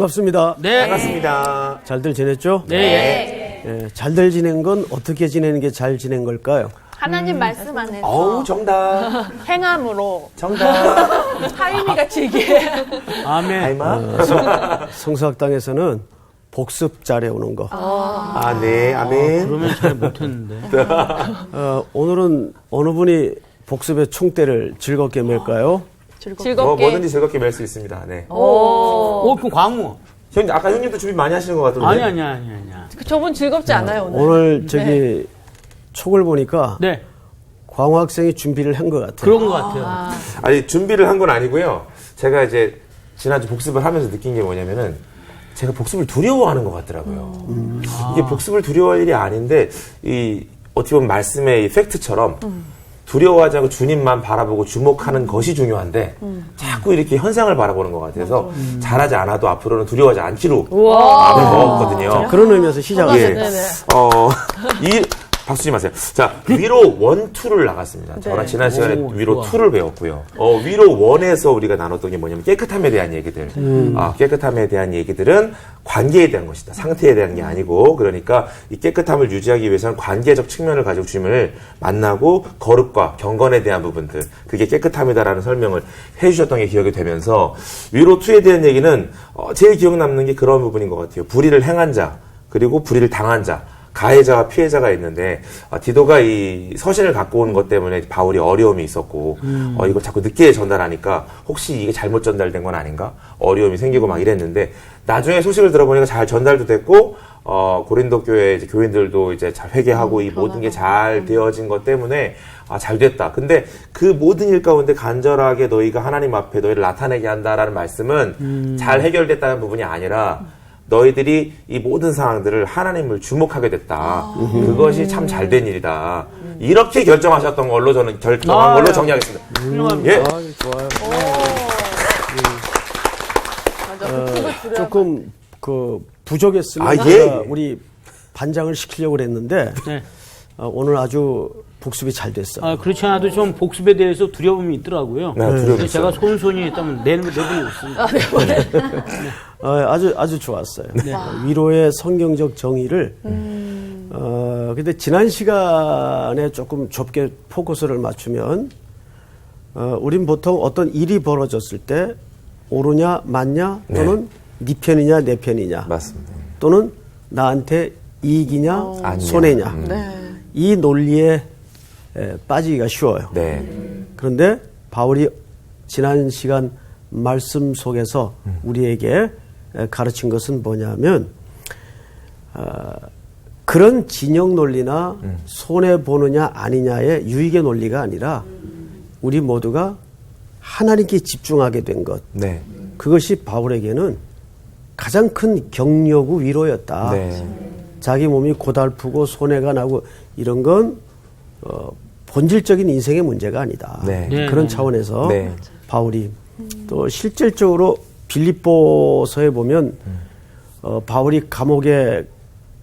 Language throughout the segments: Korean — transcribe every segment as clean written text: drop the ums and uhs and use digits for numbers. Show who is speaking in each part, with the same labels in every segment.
Speaker 1: 반갑습니다.
Speaker 2: 네.
Speaker 3: 반갑습니다.
Speaker 1: 잘들 지냈죠?
Speaker 2: 네.
Speaker 1: 예, 잘들 지낸 건 어떻게 지내는 게 잘 지낸 걸까요?
Speaker 4: 하나님 말씀 안에서
Speaker 3: 어우, 정답.
Speaker 4: 행함으로
Speaker 3: 정답.
Speaker 4: 하임이 같이 얘기해.
Speaker 2: 아멘.
Speaker 3: 아이마.
Speaker 1: 성서학당에서는 복습 잘해오는 거.
Speaker 3: 네, 아멘.
Speaker 2: 그러면 잘 못했는데.
Speaker 1: 오늘은 어느 분이 복습의 총대를 즐겁게 맬까요?
Speaker 4: 즐겁게.
Speaker 3: 뭐든지 즐겁게 맬 수 있습니다. 네.
Speaker 2: 그럼 광우.
Speaker 3: 형님, 아까 형님도 준비 많이 하시는 것 같던데.
Speaker 2: 아니야.
Speaker 4: 저분 즐겁지 않아요 오늘.
Speaker 1: 오늘 저기 촉을 보니까
Speaker 2: 네.
Speaker 1: 광우 학생이 준비를 한 것 같아요.
Speaker 2: 그런 것 같아요.
Speaker 3: 아니, 준비를 한 건 아니고요. 제가 이제 지난주 복습을 하면서 느낀 게 뭐냐면은 제가 복습을 두려워하는 것 같더라고요. 이게 복습을 두려워할 일이 아닌데 어떻게 보면 말씀의 이 팩트처럼 두려워하지 않고 주님만 바라보고 주목하는 것이 중요한데 자꾸 이렇게 현상을 바라보는 것 같아서 잘하지 않아도 앞으로는 두려워하지 않기로 마음을 먹었거든요.
Speaker 1: 자, 그런 의미에서 시작하겠습니다.
Speaker 3: 예. 박수 좀 하세요. 자, 위로 1, 2를 나갔습니다. 저랑 지난 시간에 위로 2를 배웠고요. 위로 1에서 우리가 나눴던 게 뭐냐면 깨끗함에 대한 얘기들. 깨끗함에 대한 얘기들은 관계에 대한 것이다. 상태에 대한 게 아니고, 그러니까 이 깨끗함을 유지하기 위해서는 관계적 측면을 가지고 주님을 만나고 거룩과 경건에 대한 부분들, 그게 깨끗함이다라는 설명을 해주셨던 게 기억이 되면서 위로 2에 대한 얘기는 제일 기억 남는 게 그런 부분인 것 같아요. 불의를 행한 자, 그리고 불의를 당한 자. 가해자와 피해자가 있는데 디도가 이 서신을 갖고 온 것 때문에 바울이 어려움이 있었고 이걸 자꾸 늦게 전달하니까 혹시 이게 잘못 전달된 건 아닌가? 어려움이 생기고 막 이랬는데 나중에 소식을 들어보니까 잘 전달도 됐고 고린도 교회 이제 교인들도 이제 잘 회개하고 이 모든 게 잘 되어진 것 때문에 잘 됐다. 근데 그 모든 일 가운데 간절하게 너희가 하나님 앞에 너희를 나타내게 한다라는 말씀은 잘 해결됐다는 부분이 아니라 너희들이 이 모든 상황들을 하나님을 주목하게 됐다. 그것이 참 잘된 일이다. 이렇게 결정하셨던 걸로 저는 결정한 걸로 정리하겠습니다. 예.
Speaker 1: 좋아요. 조금 부족했으면 우리 반장을 시키려고 그랬는데
Speaker 2: 네.
Speaker 1: 오늘 아주 복습이 잘 됐어요.
Speaker 2: 그렇지 않아도 좀 복습에 대해서 두려움이 있더라고요.
Speaker 3: 네, 두려움이
Speaker 2: 제가 손손이 했다면 내보내고 있습니다.
Speaker 1: 아주 좋았어요. 위로의 성경적 정의를 근데 지난 시간에 조금 좁게 포커스를 맞추면 우린 보통 어떤 일이 벌어졌을 때 옳으냐 맞냐 또는 네 편이냐 내 편이냐
Speaker 3: 맞습니다.
Speaker 1: 또는 나한테 이익이냐
Speaker 3: 아니냐.
Speaker 1: 손해냐 이 논리에 빠지기가 쉬워요.
Speaker 3: 네.
Speaker 1: 그런데 바울이 지난 시간 말씀 속에서 우리에게 가르친 것은 뭐냐면 그런 진영 논리나 손해보느냐 아니냐의 유익의 논리가 아니라 우리 모두가 하나님께 집중하게 된 것.
Speaker 3: 네.
Speaker 1: 그것이 바울에게는 가장 큰 격려고 위로였다.
Speaker 3: 네.
Speaker 1: 자기 몸이 고달프고 손해가 나고 이런 건 본질적인 인생의 문제가 아니다.
Speaker 3: 네.
Speaker 1: 그런 차원에서
Speaker 3: 네.
Speaker 1: 바울이 또 실질적으로 빌립보서에 보면 바울이 감옥에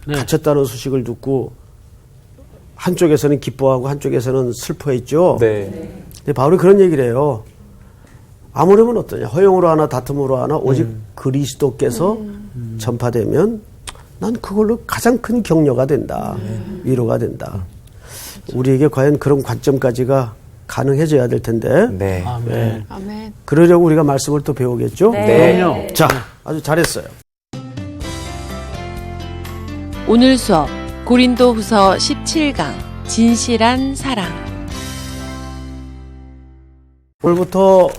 Speaker 1: 갇혔다는 소식을 듣고 한쪽에서는 기뻐하고 한쪽에서는 슬퍼했죠.
Speaker 3: 네.
Speaker 1: 근데 바울이 그런 얘기를 해요. 아무렴은 어떠냐. 허용으로 하나 다툼으로 하나 오직 그리스도께서 전파되면 난 그걸로 가장 큰 격려가 된다. 위로가 된다. 우리에게 과연 그런 관점까지가 가능해져야 될 텐데.
Speaker 3: 네.
Speaker 2: 아멘.
Speaker 4: 아멘.
Speaker 1: 그러려고 우리가 말씀을 또 배우겠죠?
Speaker 3: 네.
Speaker 2: 그럼요.
Speaker 1: 자, 아주 잘했어요.
Speaker 5: 오늘 수업 고린도후서 17강 진실한 사랑.
Speaker 1: 오늘부터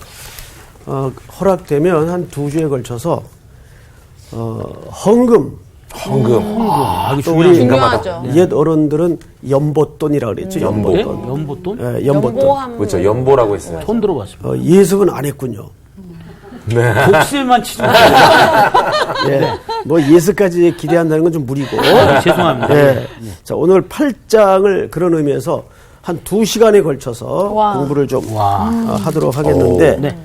Speaker 1: 허락되면 한 2주에 걸쳐서 헌금.
Speaker 2: 아주
Speaker 1: 또 우리
Speaker 4: 중요하죠.
Speaker 1: 옛 어른들은 연보돈이라고 그랬죠. 연보돈.
Speaker 2: 연보돈?
Speaker 1: 예, 연보돈.
Speaker 4: 연보함.
Speaker 3: 그렇죠. 연보라고 했어요.
Speaker 2: 처음 들어봤습니다.
Speaker 1: 예습은 안 했군요.
Speaker 2: 복습만 치지
Speaker 1: 예. 뭐 예습까지 기대한다는 건 좀 무리고.
Speaker 2: 죄송합니다.
Speaker 1: 예. 자, 오늘 8장을 그런 의미에서 한 2시간에 걸쳐서 공부를 좀 하도록 하겠는데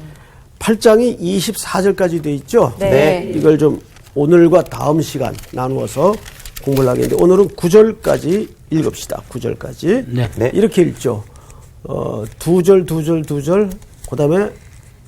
Speaker 1: 8장이 24절까지 돼 있죠.
Speaker 4: 네.
Speaker 1: 이걸 좀 오늘과 다음 시간 나누어서 공부를 하겠는데 오늘은 9절까지 읽읍시다. 9절까지.
Speaker 2: 네.
Speaker 1: 이렇게 읽죠. 2절, 그 다음에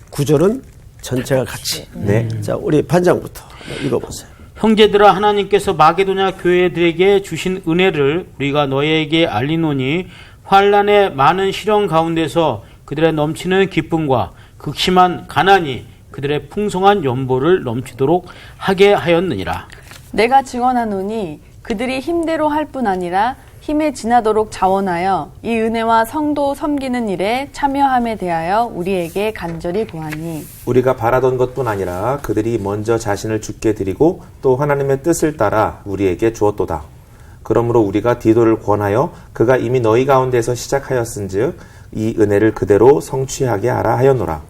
Speaker 1: 9절은 전체가 같이.
Speaker 3: 네.
Speaker 1: 자, 우리 반장부터 읽어보세요.
Speaker 2: 형제들아 하나님께서 마게도냐 교회들에게 주신 은혜를 우리가 너희에게 알리노니 환난의 많은 시련 가운데서 그들의 넘치는 기쁨과 극심한 가난이 그들의 풍성한 연보를 넘치도록 하게 하였느니라.
Speaker 6: 내가 증언하노니 그들이 힘대로 할 뿐 아니라 힘에 지나도록 자원하여 이 은혜와 성도 섬기는 일에 참여함에 대하여 우리에게 간절히 구하니
Speaker 3: 우리가 바라던 것뿐 아니라 그들이 먼저 자신을 주께 드리고 또 하나님의 뜻을 따라 우리에게 주었도다. 그러므로 우리가 디도를 권하여 그가 이미 너희 가운데서 시작하였은즉 이 은혜를 그대로 성취하게 하라 하였노라.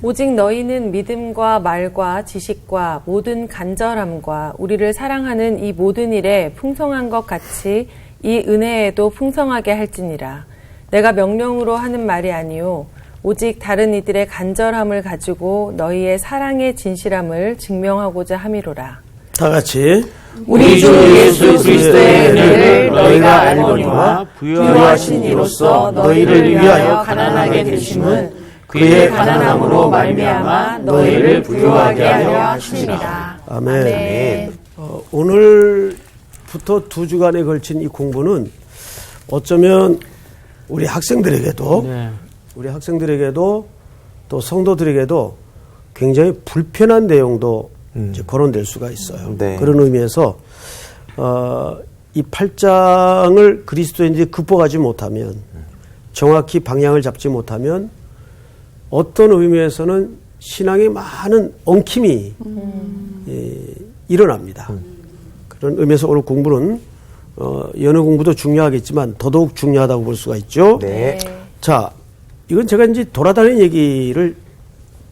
Speaker 7: 오직 너희는 믿음과 말과 지식과 모든 간절함과 우리를 사랑하는 이 모든 일에 풍성한 것 같이 이 은혜에도 풍성하게 할지니라. 내가 명령으로 하는 말이 아니요 오직 다른 이들의 간절함을 가지고 너희의 사랑의 진실함을 증명하고자 함이로라.
Speaker 1: 다 같이.
Speaker 7: 우리 주 예수
Speaker 1: 그리스도의 은혜를
Speaker 7: 너희가
Speaker 2: 알거니와
Speaker 7: 부요하신 이로써 너희를 위하여 가난하게 되심은 그의 가난함으로 말미암아 너희를 부요하게 하려 하심이라.
Speaker 1: 아멘. 오늘부터 2주간에 걸친 이 공부는 어쩌면 우리 학생들에게도
Speaker 2: 네.
Speaker 1: 또 성도들에게도 굉장히 불편한 내용도 이제 거론될 수가 있어요.
Speaker 3: 네.
Speaker 1: 그런 의미에서 이 8장을 그리스도인들이 극복하지 못하면 정확히 방향을 잡지 못하면 어떤 의미에서는 신앙에 많은 엉킴이 일어납니다. 그런 의미에서 오늘 공부는 연어 공부도 중요하겠지만 더더욱 중요하다고 볼 수가 있죠.
Speaker 3: 네.
Speaker 1: 자, 이건 제가 이제 돌아다니는 얘기를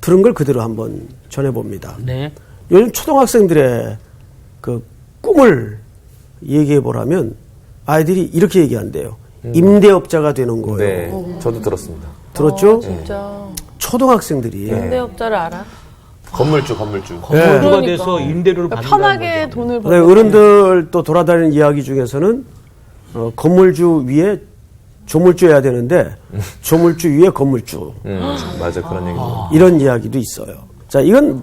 Speaker 1: 들은 걸 그대로 한번 전해봅니다.
Speaker 2: 네.
Speaker 1: 요즘 초등학생들의 그 꿈을 얘기해 보라면 아이들이 이렇게 얘기한대요. 임대업자가 되는 거예요.
Speaker 3: 네. 저도 들었습니다.
Speaker 1: 들었죠?
Speaker 4: 진짜.
Speaker 1: 초등학생들이
Speaker 4: 임대업자를 알아?
Speaker 3: 건물주.
Speaker 2: 건물주가
Speaker 4: 그러니까.
Speaker 2: 돼서 임대료를 받는다는
Speaker 4: 편하게
Speaker 2: 거죠.
Speaker 4: 돈을
Speaker 1: 네,
Speaker 4: 벌고.
Speaker 1: 어른들 또 돌아다니는 이야기 중에서는 건물주 위에 조물주여야 되는데 조물주 위에 건물주
Speaker 3: 맞아, 그런 얘기.
Speaker 1: 이런 이야기도 있어요. 자, 이건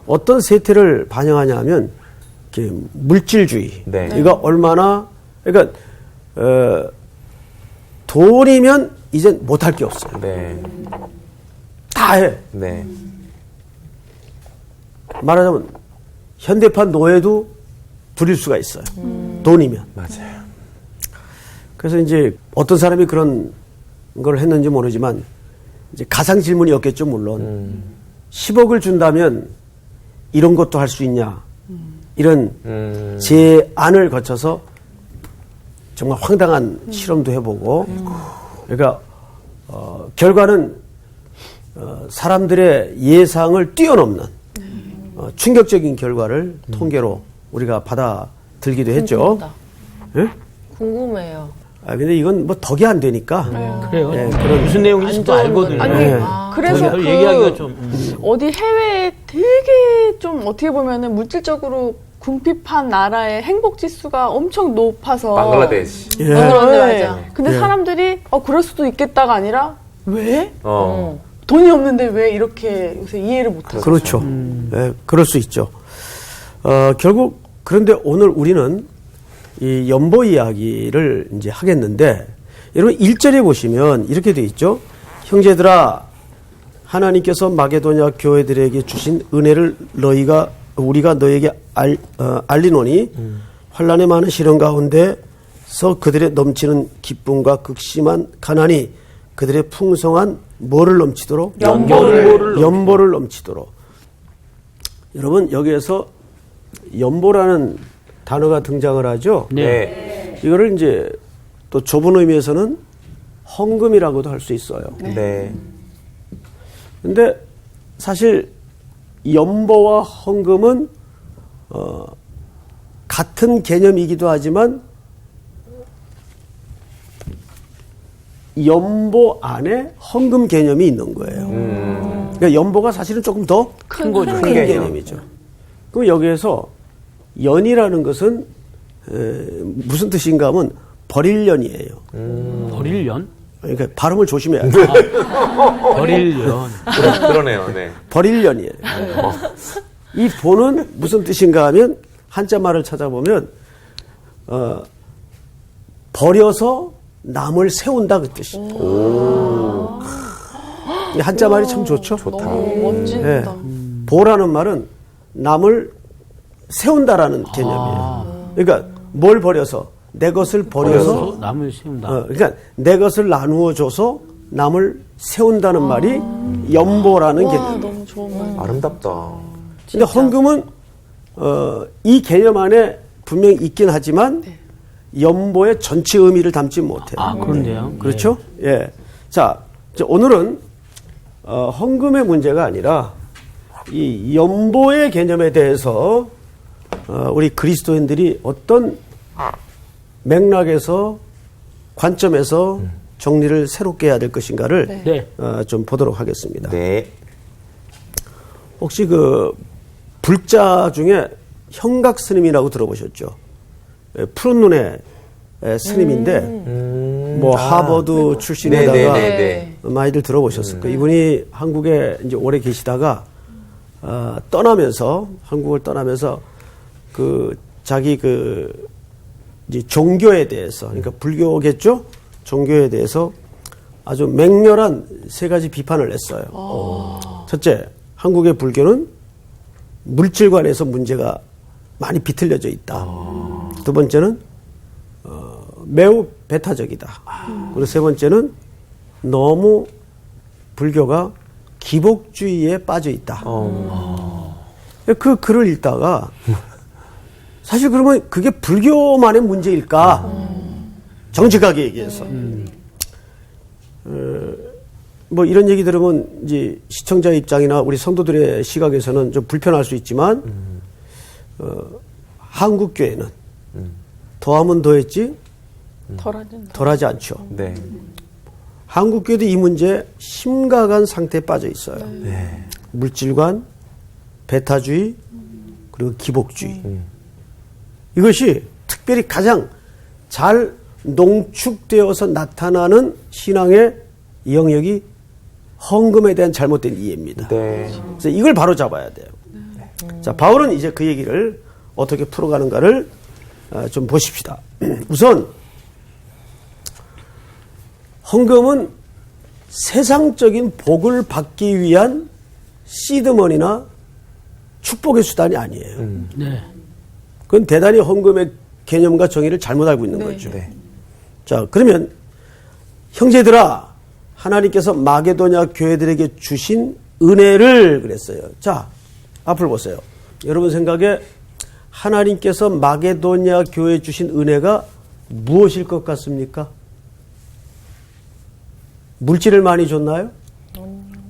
Speaker 1: 어떤 세태를 반영하냐 하면 이렇게 물질주의.
Speaker 3: 네.
Speaker 1: 이거 얼마나 그러니까 돈이면 이제 못할 게 없어요.
Speaker 3: 네.
Speaker 1: 다 해.
Speaker 3: 네.
Speaker 1: 말하자면 현대판 노예도 부릴 수가 있어요. 돈이면.
Speaker 3: 맞아요.
Speaker 1: 그래서 이제 어떤 사람이 그런 걸 했는지 모르지만 이제 가상 질문이었겠죠, 물론. 10억을 준다면 이런 것도 할 수 있냐. 이런 제안을 거쳐서 정말 황당한 실험도 해보고 그러니까 결과는 사람들의 예상을 뛰어넘는 충격적인 결과를 통계로 우리가 받아들기도 했죠. 예?
Speaker 7: 궁금해요.
Speaker 1: 근데 이건 뭐 덕이 안 되니까.
Speaker 2: 그래요.
Speaker 1: 예, 그런
Speaker 2: 무슨 내용인지 또 알거든요.
Speaker 4: 아니,
Speaker 1: 네.
Speaker 4: 그래서
Speaker 2: 그걸 얘기하기가 좀
Speaker 4: 어디 해외에 되게 좀 어떻게 보면은 물질적으로 궁핍한 나라의 행복 지수가 엄청 높아서
Speaker 3: 방글라데시.
Speaker 1: 예.
Speaker 4: 그런데 맞아. 근데
Speaker 1: 예.
Speaker 4: 사람들이 그럴 수도 있겠다가 아니라 왜?
Speaker 3: 어.
Speaker 4: 돈이 없는데 왜 이렇게 요새 이해를 못하죠?
Speaker 1: 그렇죠. 예, 그럴 수 있죠. 결국 그런데 오늘 우리는 이 연보 이야기를 이제 하겠는데 여러분 1절에 보시면 이렇게 돼 있죠. 형제들아 하나님께서 마게도냐 교회들에게 주신 은혜를 우리가 너에게 알리노니 환난의 많은 시련 가운데서 그들의 넘치는 기쁨과 극심한 가난이 그들의 풍성한 뭐를 넘치도록? 연보를 넘치도록. 여러분 여기에서 연보라는 단어가 등장을 하죠.
Speaker 3: 네.
Speaker 1: 이거를 이제 또 좁은 의미에서는 헌금이라고도 할 수 있어요.
Speaker 3: 네.
Speaker 1: 근데 사실 연보와 헌금은 같은 개념이기도 하지만 연보 안에 헌금 개념이 있는 거예요. 그러니까 연보가 사실은 조금 더 큰 거죠. 큰 개념이죠. 그럼 여기에서 연이라는 것은 무슨 뜻인가 하면 버릴 연이에요.
Speaker 2: 버릴 연?
Speaker 1: 그러니까 발음을 조심해야 돼.
Speaker 2: 버릴련.
Speaker 3: 그러네요. 네.
Speaker 1: 버릴련이에요. 이 보는 무슨 뜻인가 하면 한자말을 찾아보면 버려서 남을 세운다 그 뜻이에요. 이 한자말이 참 좋죠.
Speaker 4: 너무 멋진다.
Speaker 1: 보라는 말은 남을 세운다라는 개념이에요. 그러니까 뭘 버려서 내 것을 버려서
Speaker 2: 남을 세운다.
Speaker 1: 그러니까 내 것을 나누어 줘서 남을 세운다는 말이 연보라는
Speaker 4: 와,
Speaker 1: 개념이에요.
Speaker 4: 너무 좋은 말.
Speaker 3: 아름답다.
Speaker 1: 근데 헌금은 이 개념 안에 분명히 있긴 하지만 연보의 전체 의미를 담지 못해요.
Speaker 2: 아, 그런데요.
Speaker 1: 그렇죠? 예. 자, 이제 오늘은 헌금의 문제가 아니라 이 연보의 개념에 대해서 우리 그리스도인들이 어떤 맥락에서 관점에서 정리를 새롭게 해야 될 것인가를
Speaker 2: 네.
Speaker 1: 좀 보도록 하겠습니다.
Speaker 3: 네.
Speaker 1: 혹시 그 불자 중에 형각 스님이라고 들어보셨죠? 푸른 눈의 스님인데 뭐 하버드 출신에다가
Speaker 3: 네네네.
Speaker 1: 많이들 들어보셨을 거예요. 이분이 한국에 이제 오래 계시다가 떠나면서 한국을 떠나면서 그 자기 그 이제 종교에 대해서 그러니까 불교겠죠? 종교에 대해서 아주 맹렬한 세 가지 비판을 냈어요. 첫째, 한국의 불교는 물질관에서 문제가 많이 비틀려져 있다. 두 번째는 매우 배타적이다. 그리고 세 번째는 너무 불교가 기복주의에 빠져 있다. 그 글을 읽다가 사실 그러면 그게 불교만의 문제일까? 정직하게 얘기해서. 뭐 이런 얘기 들으면 이제 시청자 입장이나 우리 성도들의 시각에서는 좀 불편할 수 있지만 한국 교회는 더하면 더했지 덜하지 않죠.
Speaker 3: 네.
Speaker 1: 한국 교회도 이 문제에 심각한 상태에 빠져 있어요.
Speaker 3: 네.
Speaker 1: 물질관, 배타주의, 그리고 기복주의. 이것이 특별히 가장 잘 농축되어서 나타나는 신앙의 영역이 헌금에 대한 잘못된 이해입니다.
Speaker 3: 네.
Speaker 1: 그래서 이걸 바로 잡아야 돼요. 자, 바울은 이제 그 얘기를 어떻게 풀어가는가를 좀 보십시다. 우선 헌금은 세상적인 복을 받기 위한 시드머니나 축복의 수단이 아니에요.
Speaker 2: 네.
Speaker 1: 그건 대단히 헌금의 개념과 정의를 잘못 알고 있는 거죠. 자, 그러면 형제들아, 하나님께서 마게도냐 교회들에게 주신 은혜를 그랬어요. 자, 앞을 보세요. 여러분 생각에 하나님께서 마게도냐 교회에 주신 은혜가 무엇일 것 같습니까? 물질을 많이 줬나요?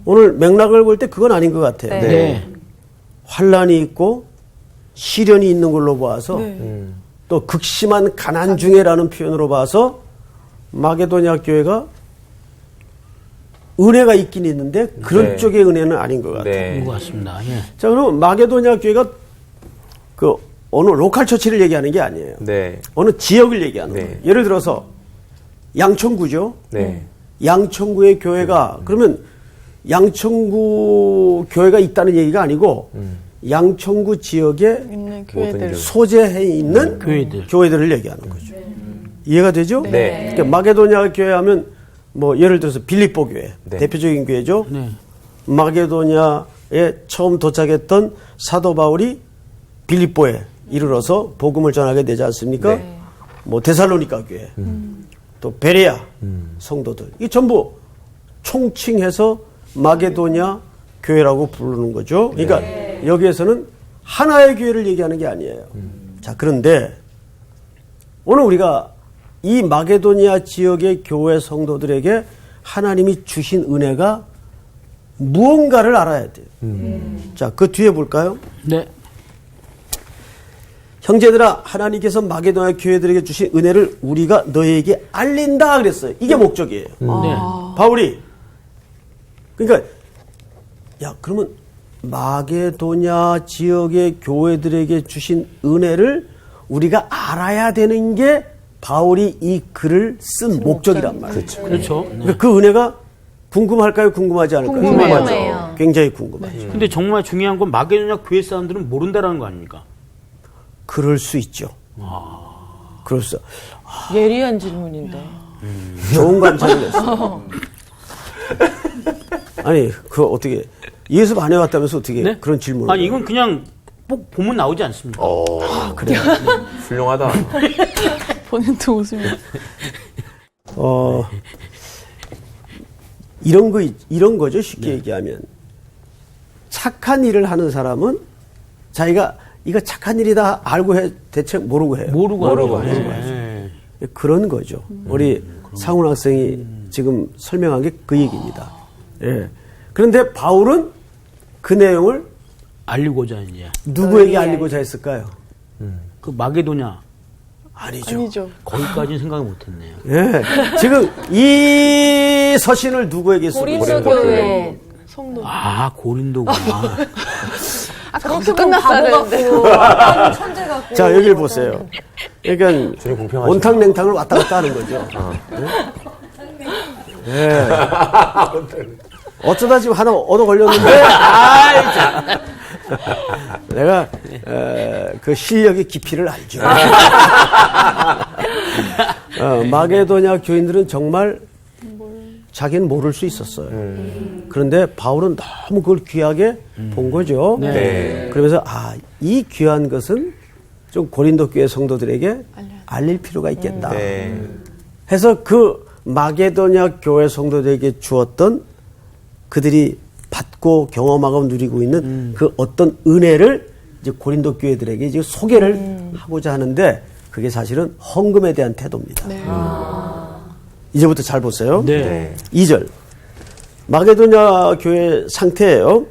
Speaker 1: 오늘 맥락을 볼 때 그건 아닌 것 같아요.
Speaker 2: 네.
Speaker 1: 환란이 있고 시련이 있는 걸로 봐서 또 극심한 가난 중에라는 표현으로 봐서 마게도냐 교회가 은혜가 있긴 있는데 그런
Speaker 3: 네.
Speaker 1: 쪽의 은혜는 아닌 것 같아요.
Speaker 3: 네.
Speaker 2: 그런 것 같습니다. 예.
Speaker 1: 자, 그럼 마게도냐 교회가 그 어느 로컬 처치를 얘기하는 게 아니에요.
Speaker 3: 네.
Speaker 1: 어느 지역을 얘기하는
Speaker 3: 네.
Speaker 1: 거예요. 예를 들어서 양천구죠.
Speaker 3: 네.
Speaker 1: 양천구의 교회가 그러면 양천구 교회가 있다는 얘기가 아니고 양천구 지역에
Speaker 4: 있는 교회들.
Speaker 1: 소재해 있는 교회들을 얘기하는 거죠. 이해가 되죠?
Speaker 3: 네.
Speaker 1: 그러니까 마게도냐 교회 하면 뭐 예를 들어서 빌립보 교회
Speaker 3: 네.
Speaker 1: 대표적인 교회죠.
Speaker 2: 네.
Speaker 1: 마게도냐에 처음 도착했던 사도 바울이 빌립보에 이르러서 복음을 전하게 되지 않습니까?
Speaker 3: 네.
Speaker 1: 뭐 데살로니가 교회, 또 베레아 성도들 이 전부 총칭해서 마게도냐 교회라고 부르는 거죠. 그러니까 여기에서는 하나의 교회를 얘기하는 게 아니에요. 자, 그런데 오늘 우리가 이 마게도니아 지역의 교회 성도들에게 하나님이 주신 은혜가 무언가를 알아야 돼요. 자, 그 뒤에 볼까요?
Speaker 2: 네.
Speaker 1: 형제들아, 하나님께서 마게도니아 교회들에게 주신 은혜를 우리가 너희에게 알린다 그랬어요. 이게 목적이에요.
Speaker 2: 네.
Speaker 1: 바울이 그러니까 야, 그러면 마게도냐 지역의 교회들에게 주신 은혜를 우리가 알아야 되는 게 바울이 이 글을 쓴 목적이란 말이에요.
Speaker 2: 그렇죠.
Speaker 1: 그러니까 그 은혜가 궁금할까요? 궁금하지 않을까요?
Speaker 4: 궁금해요.
Speaker 1: 굉장히 궁금하죠.
Speaker 2: 근데 정말 중요한 건 마게도냐 교회 사람들은 모른다라는 거 아닙니까?
Speaker 1: 그럴 수 있죠. 그럴 수.
Speaker 7: 예리한 질문인데.
Speaker 1: 좋은 관찰을 했어요. 아니, 그 어떻게 예수 안 해왔다면서 어떻게
Speaker 2: 네?
Speaker 1: 그런 질문을?
Speaker 2: 아니 이건 그냥 꼭 보면 나오지 않습니까?
Speaker 1: 그래요.
Speaker 3: 훌륭하다.
Speaker 4: 본인도 웃으면.
Speaker 1: 이런 거죠. 쉽게 얘기하면 착한 일을 하는 사람은 자기가 이거 착한 일이다 알고 해 대체 모르고 해요.
Speaker 2: 모르고 하죠.
Speaker 1: 하죠. 그런 거죠. 우리 상훈 학생이 지금 설명한 게 그 얘기입니다. 예. 그런데 바울은 그 내용을
Speaker 2: 알리고자 이제
Speaker 1: 누구에게 알리고자 했을까요?
Speaker 2: 그 마게도냐
Speaker 1: 아니죠.
Speaker 4: 아니죠.
Speaker 2: 거기까지는 생각을 못했네요.
Speaker 1: 예. 지금 이 서신을 누구에게 쓰고
Speaker 7: 고린도 교회.
Speaker 4: 성도.
Speaker 2: 아 고린도구나.
Speaker 4: 그렇게 끝났어야 되는데.
Speaker 7: 천재 같고.
Speaker 1: 자, 여기를 보세요. 그러니까
Speaker 3: 전혀 공평하지
Speaker 1: 온탕냉탕을 왔다 갔다 하는 거죠. 예. 어쩌다 지금 하나 얻어 걸렸는데, 내가 그 실력의 깊이를 알죠. 마게도냐 교인들은 정말 자기는 모를 수 있었어요. 그런데 바울은 너무 그걸 귀하게 본 거죠.
Speaker 3: 네.
Speaker 1: 그러면서 이 귀한 것은 좀 고린도 교회 성도들에게 알릴 필요가 있겠다.
Speaker 3: 네.
Speaker 1: 해서 그 마게도냐 교회 성도들에게 주었던 그들이 받고 경험하고 누리고 있는 그 어떤 은혜를 이제 고린도 교회들에게 이제 소개를 하고자 하는데 그게 사실은 헌금에 대한 태도입니다. 이제부터 잘 보세요.
Speaker 2: 네.
Speaker 3: 네.
Speaker 1: 2절. 마게도냐 교회 상태예요.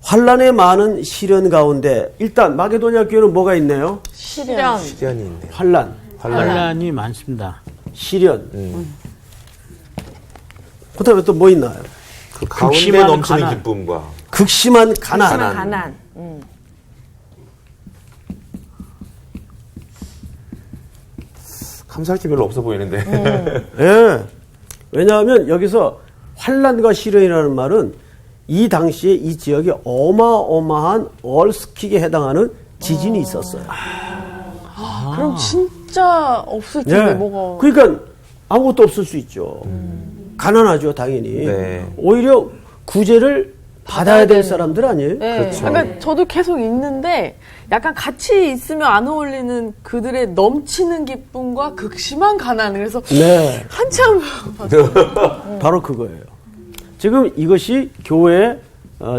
Speaker 1: 환란의 많은 시련 가운데 일단 마게도냐 교회는 뭐가 있네요?
Speaker 4: 시련.
Speaker 3: 시련이 있네요.
Speaker 1: 환란,
Speaker 2: 환란이 많습니다.
Speaker 1: 시련. 그다음에 또 뭐 있나요?
Speaker 3: 그 가운데
Speaker 2: 극심한
Speaker 3: 넘치는
Speaker 2: 가난.
Speaker 3: 기쁨과
Speaker 1: 극심한 가난.
Speaker 7: 가난.
Speaker 3: 감사할 게 별로 없어 보이는데.
Speaker 1: 예. 왜냐하면 여기서 환란과 시련이라는 말은 이 당시에 이 지역에 어마어마한 얼스킥에 해당하는 지진이 있었어요.
Speaker 4: 그럼 진짜 없을 텐데
Speaker 1: 예.
Speaker 4: 뭐가.
Speaker 1: 그러니까 아무것도 없을 수 있죠. 가난하죠, 당연히.
Speaker 3: 네.
Speaker 1: 오히려 구제를 받아야 될 사람들 아니에요?
Speaker 3: 그렇죠.
Speaker 4: 그러니까 저도 계속 있는데 약간 같이 있으면 안 어울리는 그들의 넘치는 기쁨과 극심한 가난. 그래서
Speaker 1: 네.
Speaker 4: 한참
Speaker 1: 바로 그거예요. 지금 이것이 교회,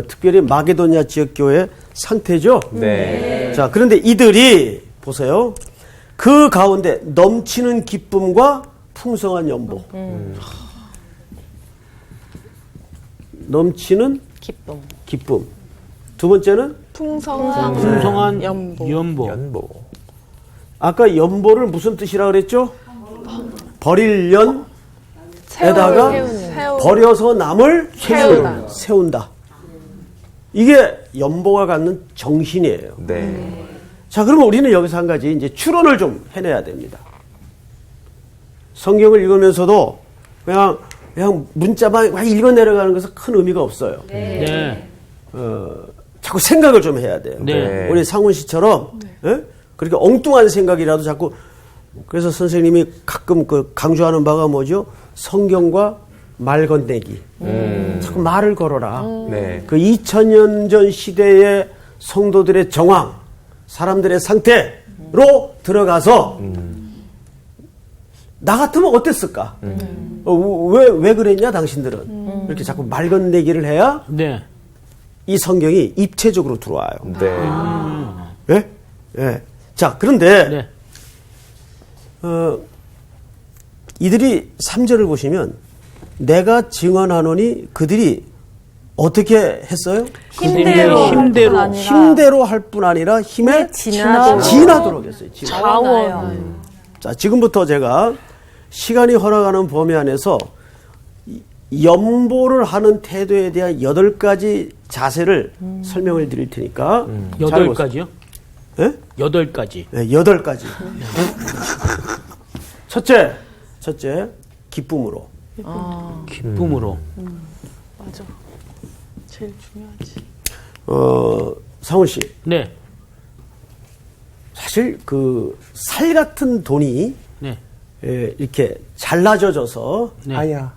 Speaker 1: 특별히 마게도냐 지역 교회 상태죠.
Speaker 3: 네.
Speaker 1: 자, 그런데 이들이 보세요. 그 가운데 넘치는 기쁨과 풍성한 연보. 넘치는 기쁨. 두 번째는
Speaker 2: 풍성한
Speaker 4: 연보.
Speaker 3: 연보.
Speaker 1: 아까 연보를 무슨 뜻이라 그랬죠? 버릴 연에다가 버려서 남을 세운다. 이게 연보가 갖는 정신이에요.
Speaker 3: 네.
Speaker 1: 자, 그러면 우리는 여기서 한 가지 이제 추론을 좀 해내야 됩니다. 성경을 읽으면서도 그냥 문자만 막 읽어 내려가는 것은 큰 의미가 없어요.
Speaker 2: 네.
Speaker 1: 자꾸 생각을 좀 해야 돼요.
Speaker 2: 네.
Speaker 1: 우리 상훈 씨처럼 예? 그렇게 엉뚱한 생각이라도 자꾸 그래서 선생님이 가끔 그 강조하는 바가 뭐죠? 성경과 말 건네기. 자꾸 말을 걸어라.
Speaker 3: 네.
Speaker 1: 그 2000년 전 시대의 성도들의 정황, 사람들의 상태로 들어가서 나 같으면 어땠을까? 왜 그랬냐 당신들은? 이렇게 자꾸 말 건네기를 해야
Speaker 2: 네.
Speaker 1: 이 성경이 입체적으로 들어와요.
Speaker 3: 네.
Speaker 1: 예? 예. 자, 그런데
Speaker 2: 네.
Speaker 1: 이들이 3절을 보시면 내가 증언하노니 그들이 어떻게 했어요? 힘대로 할 뿐 아니라 힘에 지나도록 했어요.
Speaker 6: 자원하여.
Speaker 1: 자, 지금부터 제가 시간이 허락하는 범위 안에서 연보를 하는 태도에 대한 8가지 자세를 설명을 드릴 테니까 잘 보세요.
Speaker 2: 8가지요?
Speaker 1: 예?
Speaker 2: 8가지.
Speaker 1: 네, 8가지. 첫째, 기쁨으로.
Speaker 2: 기쁨으로.
Speaker 4: 맞아. 제일 중요하지.
Speaker 1: 상훈 씨,
Speaker 2: 네.
Speaker 1: 사실 그 살 같은 돈이
Speaker 2: 네.
Speaker 1: 이렇게 잘라져져서
Speaker 2: 네.
Speaker 1: 아야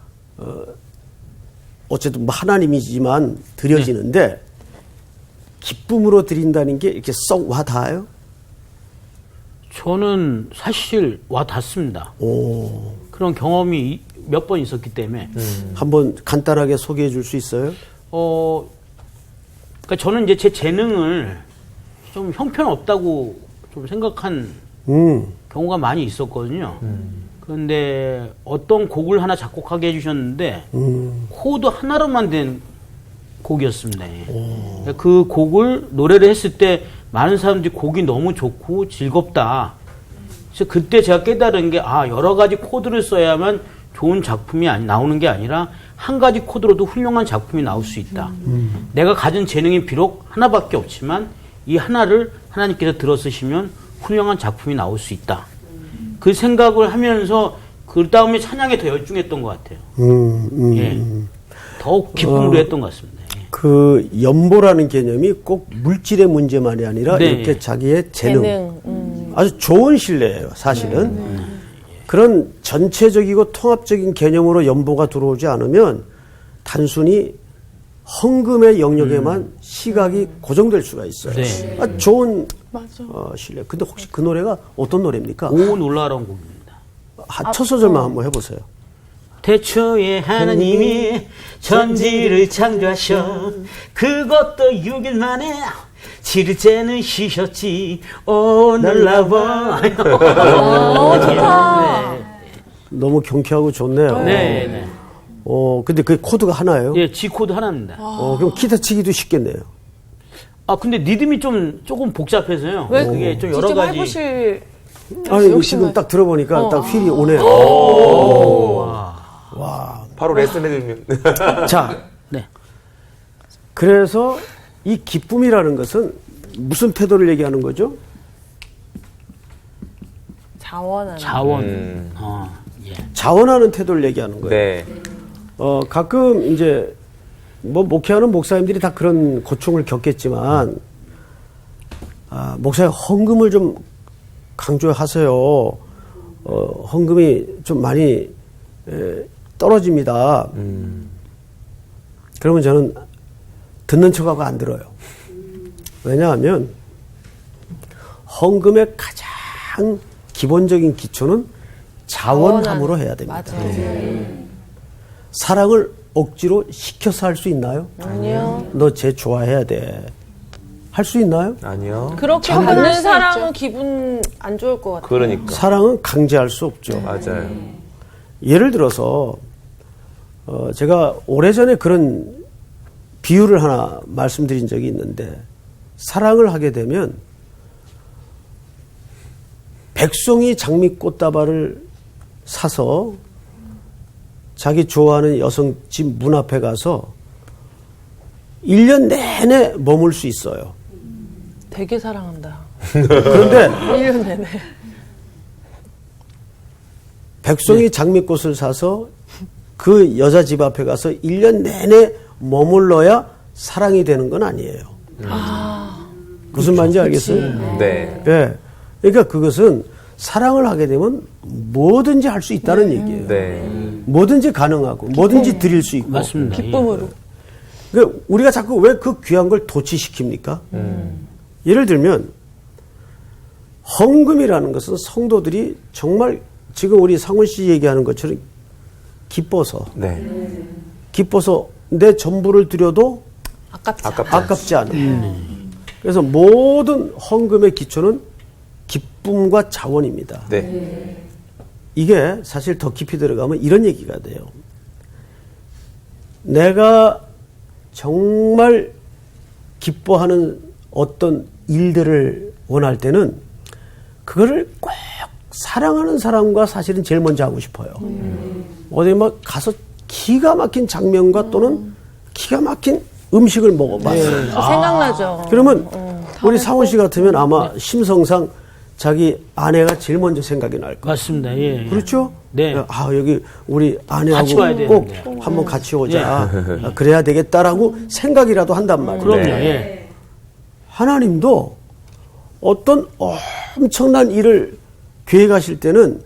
Speaker 1: 어쨌든 뭐 하나님이지만 드려지는데 기쁨으로 드린다는 게 이렇게 썩 와닿아요?
Speaker 2: 저는 사실 와 닿습니다.
Speaker 1: 오,
Speaker 2: 그런 경험이 몇 번 있었기 때문에.
Speaker 1: 한번 간단하게 소개해 줄 수 있어요?
Speaker 2: 그러니까 저는 이제 제 재능을 좀 형편없다고 좀 생각한 경우가 많이 있었거든요. 그런데 어떤 곡을 하나 작곡하게 해주셨는데 코드 하나로만 된 곡이었습니다. 예. 그 곡을 노래를 했을 때 많은 사람들이 곡이 너무 좋고 즐겁다. 그래서 그때 제가 깨달은 게 여러 가지 코드를 써야만 좋은 작품이 나오는 게 아니라 한 가지 코드로도 훌륭한 작품이 나올 수 있다. 내가 가진 재능이 비록 하나밖에 없지만 이 하나를 하나님께서 들어쓰시면 훌륭한 작품이 나올 수 있다. 그 생각을 하면서 그 다음에 찬양에 더 열중했던 것 같아요. 예. 더욱 기쁨으로 했던 것 같습니다. 예.
Speaker 1: 그 연보라는 개념이 꼭 물질의 문제만이 아니라
Speaker 2: 네.
Speaker 1: 이렇게 자기의 재능. 아주 좋은 신뢰예요, 사실은. 그런 전체적이고 통합적인 개념으로 연보가 들어오지 않으면 단순히 헌금의 영역에만 시각이 고정될 수가 있어요.
Speaker 2: 네.
Speaker 1: 좋은
Speaker 4: 맞아.
Speaker 1: 신뢰. 근데 혹시 그 노래가 어떤 노래입니까?
Speaker 2: 오 놀라운 곡입니다.
Speaker 1: 첫 소절만 한번 해보세요.
Speaker 2: 태초에 하나님이 천지를 창조하셔 그것도 6일 만에 7일째는 쉬셨지 오 놀라워.
Speaker 4: 좋다.
Speaker 1: 너무 경쾌하고 좋네요.
Speaker 2: 네, 네.
Speaker 1: 근데 그 코드가 하나예요?
Speaker 2: 예, G 코드 하나입니다.
Speaker 1: 그럼 기타 치기도 쉽겠네요.
Speaker 2: 근데 리듬이 조금 복잡해서요.
Speaker 4: 왜
Speaker 2: 그게 좀 여러
Speaker 4: 직접
Speaker 2: 가지.
Speaker 4: 해보실
Speaker 1: 아니, 이거
Speaker 4: 욕심을-
Speaker 1: 지금 딱 들어보니까 딱 휠이 오네요. 와.
Speaker 3: 바로 레슨해드리면.
Speaker 1: 자,
Speaker 2: 네.
Speaker 1: 그래서 이 기쁨이라는 것은 무슨 태도를 얘기하는 거죠?
Speaker 7: 자원하는.
Speaker 2: 자원. 예.
Speaker 1: 자원하는 태도를 얘기하는 거예요.
Speaker 3: 네.
Speaker 1: 가끔 이제 뭐 목회하는 목사님들이 다 그런 고충을 겪겠지만, 목사님 헌금을 좀 강조하세요. 헌금이 좀 많이 떨어집니다. 그러면 저는 듣는 척하고 안 들어요. 왜냐하면 헌금의 가장 기본적인 기초는 자원함으로 해야 됩니다.
Speaker 7: 맞아요.
Speaker 1: 사랑을 억지로 시켜서 할 수 있나요?
Speaker 7: 아니요.
Speaker 1: 너 쟤 좋아해야 돼. 할 수 있나요?
Speaker 3: 아니요.
Speaker 4: 그렇게
Speaker 7: 받는
Speaker 4: 받는 사람은
Speaker 7: 사람은 기분 안 좋을 것 같아요.
Speaker 3: 그러니까.
Speaker 1: 사랑은 강제할 수 없죠.
Speaker 3: 맞아요.
Speaker 1: 예를 들어서 제가 오래전에 그런 비유를 하나 말씀드린 적이 있는데, 사랑을 하게 되면 백송이 장미꽃다발을 사서 자기 좋아하는 여성 집 문 앞에 가서 1년 내내 머물 수 있어요.
Speaker 7: 되게 사랑한다.
Speaker 1: 그런데
Speaker 7: 1년 내내.
Speaker 1: 백송이 장미꽃을 사서 그 여자 집 앞에 가서 1년 내내 머물러야 사랑이 되는 건 아니에요. 무슨 말인지 알겠어요?
Speaker 3: 네.
Speaker 1: 예. 그러니까 그것은 사랑을 하게 되면 뭐든지 할 수 있다는 얘기예요.
Speaker 3: 네.
Speaker 1: 뭐든지 가능하고 뭐든지 드릴 수 있고.
Speaker 2: 맞습니다.
Speaker 4: 기쁨으로.
Speaker 1: 그러니까 우리가 자꾸 왜 그 귀한 걸 도취시킵니까? 예를 들면 헌금이라는 것은 성도들이 정말 지금 우리 상훈 씨 얘기하는 것처럼 기뻐서 내 전부를 드려도 아깝지 않은. 그래서 모든 헌금의 기초는 기쁨과 자원입니다.
Speaker 3: 네.
Speaker 1: 이게 사실 더 깊이 들어가면 이런 얘기가 돼요. 내가 정말 기뻐하는 어떤 일들을 원할 때는 그거를 꼭 사랑하는 사람과 사실은 제일 먼저 하고 싶어요. 어디 막 가서 기가 막힌 장면과 또는 기가 막힌 음식을 먹어봤어요.
Speaker 7: 생각나죠.
Speaker 1: 그러면 우리 상훈 씨 같으면 아마 심성상 자기 아내가 제일 먼저 생각이 날 거예요.
Speaker 2: 맞습니다. 예. 예.
Speaker 1: 그렇죠?
Speaker 2: 네.
Speaker 1: 아, 여기 우리
Speaker 2: 같이 와야
Speaker 1: 아내하고 꼭
Speaker 2: 되는데.
Speaker 1: 한번 같이 오자. 아, 그래야 되겠다라고 생각이라도 한단 말이에요.
Speaker 2: 그럼요.
Speaker 3: 네.
Speaker 2: 예.
Speaker 1: 하나님도 어떤 엄청난 일을 계획하실 때는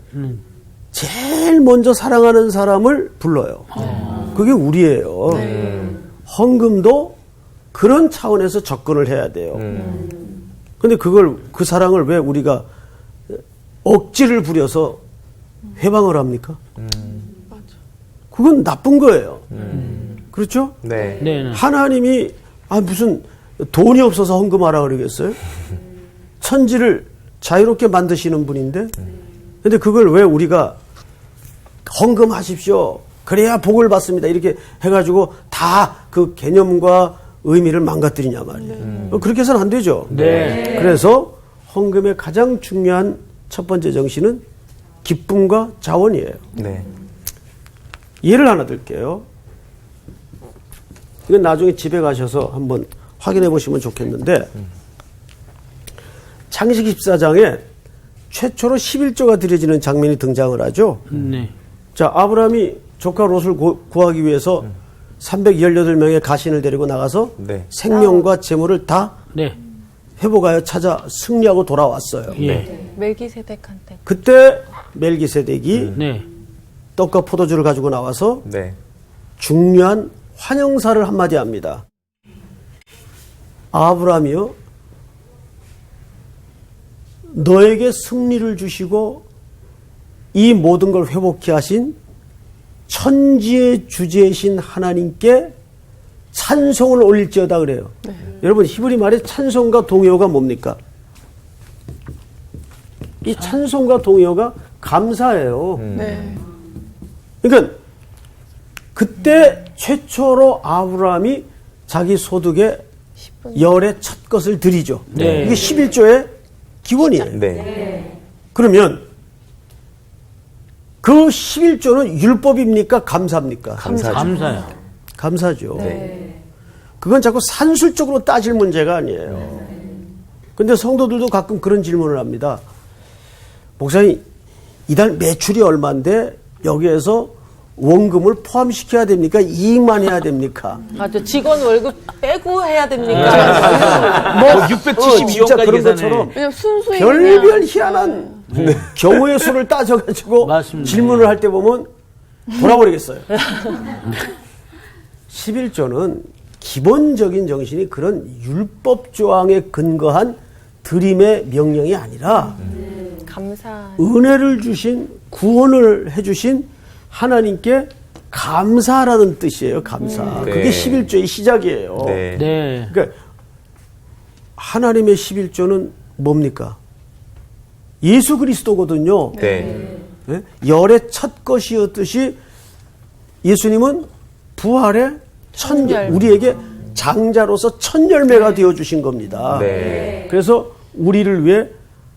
Speaker 1: 제일 먼저 사랑하는 사람을 불러요. 그게 우리예요. 헌금도 그런 차원에서 접근을 해야 돼요. 근데 그 사랑을 왜 우리가 억지를 부려서 회방을 합니까? 그건 나쁜 거예요. 그렇죠?
Speaker 3: 네.
Speaker 2: 네. 네.
Speaker 1: 하나님이 무슨 돈이 없어서 헌금하라 그러겠어요? 천지를 자유롭게 만드시는 분인데, 근데 그걸 왜 우리가 헌금하십시오. 그래야 복을 받습니다. 이렇게 해가지고 다 그 개념과 의미를 망가뜨리냐 말이에요. 그렇게 해서는 안 되죠.
Speaker 2: 네.
Speaker 1: 그래서 헌금의 가장 중요한 첫 번째 정신은 기쁨과 자원이에요.
Speaker 3: 네.
Speaker 1: 예를 하나 들게요. 이건 나중에 집에 가셔서 한번 확인해 보시면 좋겠는데, 창세기 14장에 최초로 11조가 드려지는 장면이 등장을 하죠.
Speaker 2: 네.
Speaker 1: 자, 아브라함이 조카 롯을 구하기 위해서 318명의 가신을 데리고 나가서
Speaker 3: 네.
Speaker 1: 생명과 재물을 다
Speaker 2: 네.
Speaker 1: 회복하여 찾아 승리하고 돌아왔어요.
Speaker 2: 예.
Speaker 7: 멜기세덱한테
Speaker 1: 그때 멜기세덱이
Speaker 2: 네.
Speaker 1: 떡과 포도주를 가지고 나와서
Speaker 3: 네.
Speaker 1: 중요한 환영사를 한마디 합니다. 아브라함이요, 너에게 승리를 주시고 이 모든 걸 회복케 하신 천지의 주제이신 하나님께 찬송을 올릴지어다 그래요. 여러분, 히브리 말에 찬송과 동요가 뭡니까? 이 찬송과 동요가 감사예요.
Speaker 4: 네.
Speaker 1: 그러니까 그때 최초로 아브라함이 자기 소득의 열의 첫 것을 드리죠.
Speaker 2: 네.
Speaker 1: 이게 11조의 기본이에요.
Speaker 3: 네.
Speaker 1: 그러면 그 11조는 율법입니까? 감사입니까?
Speaker 2: 감사요.
Speaker 1: 감사죠. 그건 자꾸 산술적으로 따질 문제가 아니에요. 근데 성도들도 가끔 그런 질문을 합니다. 목사님, 이달 매출이 얼마인데 여기에서 원금을 포함시켜야 됩니까? 이익만 해야 됩니까?
Speaker 7: 아주 직원 월급 빼고 해야 됩니까?
Speaker 2: 뭐
Speaker 1: 진짜
Speaker 2: 672원까지
Speaker 1: 그런
Speaker 2: 계산해.
Speaker 1: 것처럼
Speaker 4: 왜냐면 순수히
Speaker 1: 별별
Speaker 4: 그냥
Speaker 1: 희한한 경우의 수를 따져가지고
Speaker 2: 맞습니다.
Speaker 1: 질문을 할 때 보면 돌아버리겠어요. 11조는 기본적인 정신이 그런 율법 조항에 근거한 드림의 명령이 아니라
Speaker 7: 감사.
Speaker 1: 은혜를 주신, 구원을 해주신 하나님께 감사라는 뜻이에요. 감사.
Speaker 3: 네.
Speaker 1: 그게 11조의 시작이에요.
Speaker 3: 네.
Speaker 2: 네.
Speaker 1: 그러니까 하나님의 11조는 뭡니까? 예수 그리스도거든요.
Speaker 3: 네.
Speaker 1: 네? 열의 첫 것이었듯이 예수님은 부활의 우리에게 장자로서 첫 열매가 되어 주신 겁니다.
Speaker 3: 네.
Speaker 1: 그래서 우리를 위해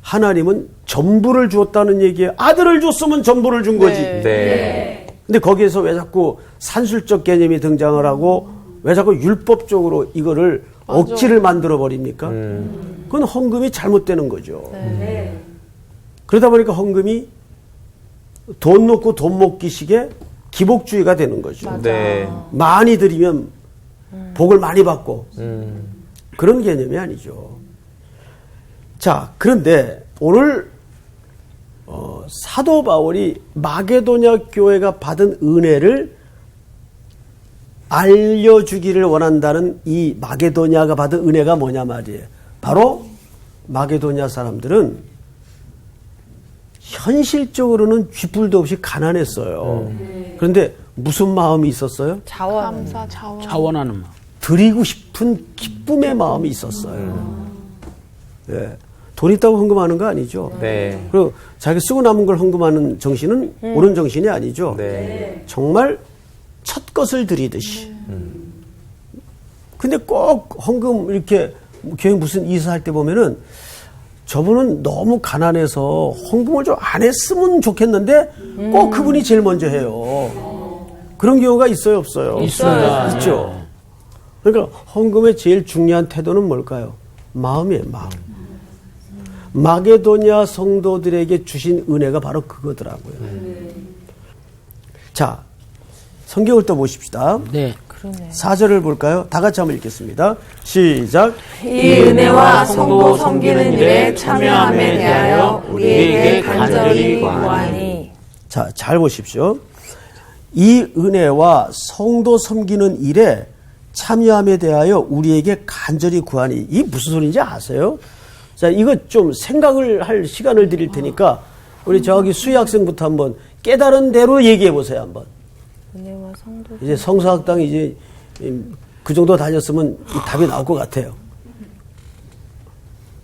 Speaker 1: 하나님은 전부를 주었다는 얘기예요. 아들을 줬으면 전부를 준 거지.
Speaker 4: 네.
Speaker 3: 네.
Speaker 1: 근데 거기에서 왜 자꾸 산술적 개념이 등장을 하고 왜 자꾸 율법적으로 이거를 억지를 만들어 버립니까? 그건 헌금이 잘못되는 거죠. 그러다 보니까 헌금이 돈 놓고 돈 먹기식의 기복주의가 되는 거죠.
Speaker 3: 네.
Speaker 1: 많이 드리면 복을 많이 받고 그런 개념이 아니죠. 자, 그런데 오늘 사도 바울이 마게도냐 교회가 받은 은혜를 알려주기를 원한다는 이 마게도냐가 받은 은혜가 뭐냐 말이에요. 바로 마게도냐 사람들은 현실적으로는 쥐뿔도 없이 가난했어요. 그런데 무슨 마음이 있었어요?
Speaker 7: 자원.
Speaker 4: 감사, 자원.
Speaker 2: 자원하는 마음.
Speaker 1: 드리고 싶은 기쁨의 마음이 있었어요. 예. 돈 있다고 헌금하는 거 아니죠.
Speaker 3: 네.
Speaker 1: 그리고 자기 쓰고 남은 걸 헌금하는 정신은 옳은 정신이 아니죠.
Speaker 3: 네.
Speaker 1: 정말 첫 것을 드리듯이. 근데 꼭 헌금 이렇게 교회 무슨 이사할 때 보면은 저분은 너무 가난해서 헌금을 좀 안 했으면 좋겠는데 꼭 그분이 제일 먼저 해요. 그런 경우가 있어요, 없어요?
Speaker 2: 있습니다.
Speaker 1: 있죠. 그러니까 헌금의 제일 중요한 태도는 뭘까요? 마음이에요, 마음. 마게도냐 성도들에게 주신 은혜가 바로 그거더라고요. 자, 성경을 또 보십시다.
Speaker 2: 네.
Speaker 1: 4절을 볼까요? 다 같이 한번 읽겠습니다. 시작.
Speaker 6: 이 은혜와 성도 섬기는 일에 참여함에 대하여 우리에게 간절히 구하니.
Speaker 1: 자, 잘 보십시오. 이 은혜와 성도 섬기는 일에 참여함에 대하여 우리에게 간절히 구하니. 이게 무슨 소리인지 아세요? 자, 이거 좀 생각을 할 시간을 드릴 테니까 우리 저기 수희 학생부터 한번 깨달은 대로 얘기해 보세요, 한번.
Speaker 7: 은혜와 성도.
Speaker 1: 이제 성서학당 이제 그 정도 다녔으면 이 답이 나올 것 같아요.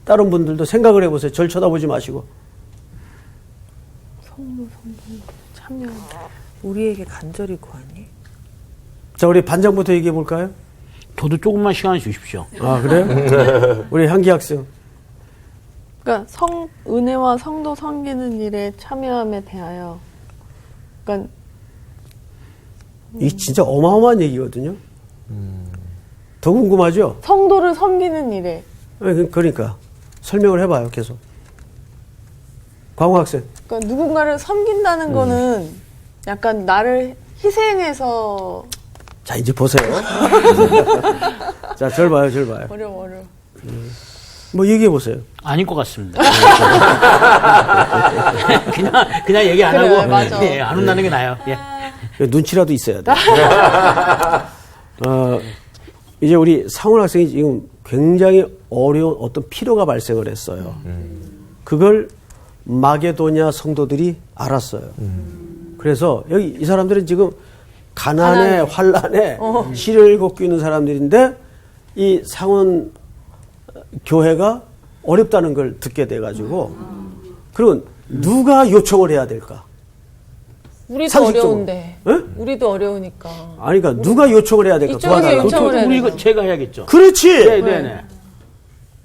Speaker 1: 다른 분들도 생각을 해보세요. 절 쳐다보지 마시고.
Speaker 6: 참여.
Speaker 7: 우리에게 간절히 구하니.
Speaker 1: 자, 우리 반장부터 얘기해 볼까요?
Speaker 2: 저도 조금만 시간 주십시오.
Speaker 1: 아, 그래요? 우리 향기 학생.
Speaker 4: 그러니까 은혜와 성도 섬기는 일에 참여함에 대하여. 그러니까
Speaker 1: 이 진짜 어마어마한 얘기거든요. 더 궁금하죠?
Speaker 4: 성도를 섬기는 일에.
Speaker 1: 그러니까 설명을 해봐요, 계속. 광호 학생.
Speaker 4: 그러니까 누군가를 섬긴다는 거는 약간 나를 희생해서.
Speaker 1: 자, 이제 보세요. 자, 절 봐요, 절 봐요.
Speaker 4: 어려워.
Speaker 1: 뭐 얘기해 보세요.
Speaker 2: 아닐 것 같습니다. 그냥 얘기 안
Speaker 4: 그래,
Speaker 2: 하고
Speaker 4: 맞아.
Speaker 2: 예, 안 혼나는 게 나아요. 예.
Speaker 1: 눈치라도 있어야 돼. 이제 우리 상훈 학생이 지금 굉장히 어려운 어떤 필요가 발생을 했어요. 그걸 마게도냐 성도들이 알았어요. 그래서 여기 이 사람들은 지금 가난에 환란에 시를 걷고 있는 사람들인데 이 상원 교회가 어렵다는 걸 듣게 돼가지고 그러면 누가 요청을 해야 될까?
Speaker 7: 우리도
Speaker 1: 상식적으로.
Speaker 7: 어려운데.
Speaker 1: 예?
Speaker 7: 우리도 어려우니까.
Speaker 1: 아니 그러니까 누가 요청을 해야 될까?
Speaker 7: 이쪽에
Speaker 1: 도와달라고.
Speaker 7: 요청을 해야
Speaker 2: 우리
Speaker 7: 되죠.
Speaker 2: 제가 해야겠죠.
Speaker 1: 그렇지.
Speaker 2: 네, 네, 네.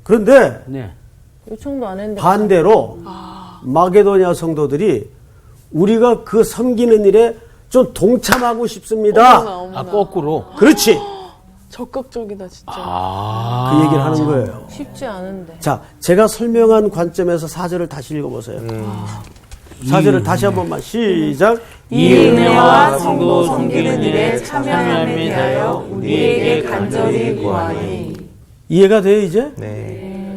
Speaker 1: 그런데
Speaker 2: 네.
Speaker 7: 요청도 안 했는데.
Speaker 1: 반대로 마게도냐 성도들이 우리가 그 섬기는 일에 좀 동참하고 싶습니다.
Speaker 4: 어머나.
Speaker 2: 아, 거꾸로.
Speaker 1: 그렇지.
Speaker 4: 적극적이다 진짜.
Speaker 1: 그 얘기를 하는 거예요.
Speaker 7: 쉽지 않은데.
Speaker 1: 자, 제가 설명한 관점에서 4절을 다시 읽어보세요. 4절을 다시 한 번만 시작.
Speaker 6: 이 은혜와 성도 섬기는 일에 참여함에 대하여 우리에게 간절히 구하니.
Speaker 1: 이해가 돼요 이제?
Speaker 3: 네.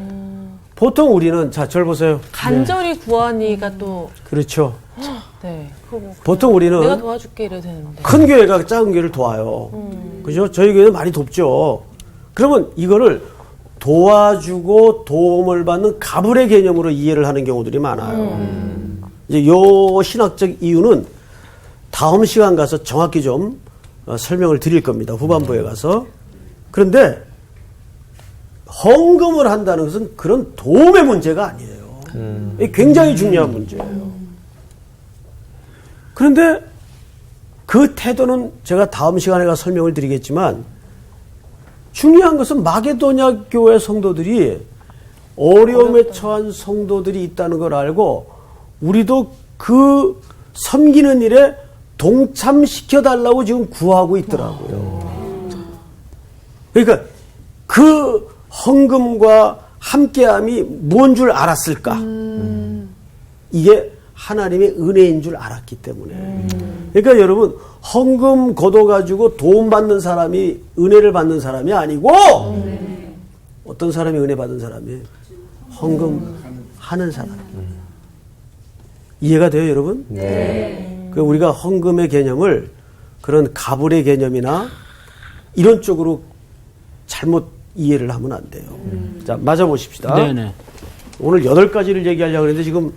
Speaker 1: 보통 우리는 자, 절 보세요.
Speaker 7: 간절히 구하니가 또.
Speaker 1: 그렇죠.
Speaker 7: 네.
Speaker 1: 보통
Speaker 7: 내가
Speaker 1: 우리는
Speaker 7: 도와줄게 이래야 되는데.
Speaker 1: 큰 교회가 작은 교회를 도와요. 그죠? 저희 교회는 많이 돕죠. 그러면 이거를 도와주고 도움을 받는 가불의 개념으로 이해를 하는 경우들이 많아요. 이제 요 신학적 이유는 다음 시간 가서 정확히 좀 설명을 드릴 겁니다. 후반부에 가서. 그런데 헌금을 한다는 것은 그런 도움의 문제가 아니에요. 이게 굉장히 중요한 문제예요. 그런데 그 태도는 제가 다음 시간에 가서 설명을 드리겠지만 중요한 것은 마게도냐 교회 성도들이 어려움에 처한 성도들이 있다는 걸 알고 우리도 그 섬기는 일에 동참시켜달라고 지금 구하고 있더라고요. 그러니까 그 헌금과 함께함이 뭔 줄 알았을까? 이게 하나님의 은혜인 줄 알았기 때문에. 그러니까 여러분 헌금 걷어가지고 도움받는 사람이 은혜를 받는 사람이 아니고 어떤 사람이 은혜 받은 사람이에요? 헌금하는 사람. 이해가 돼요 여러분? 네. 우리가 헌금의 개념을 그런 가불의 개념이나 이런 쪽으로 잘못 이해를 하면 안 돼요. 자, 맞아보십시다.
Speaker 2: 네네.
Speaker 1: 오늘 8가지를 얘기하려고 했는데 지금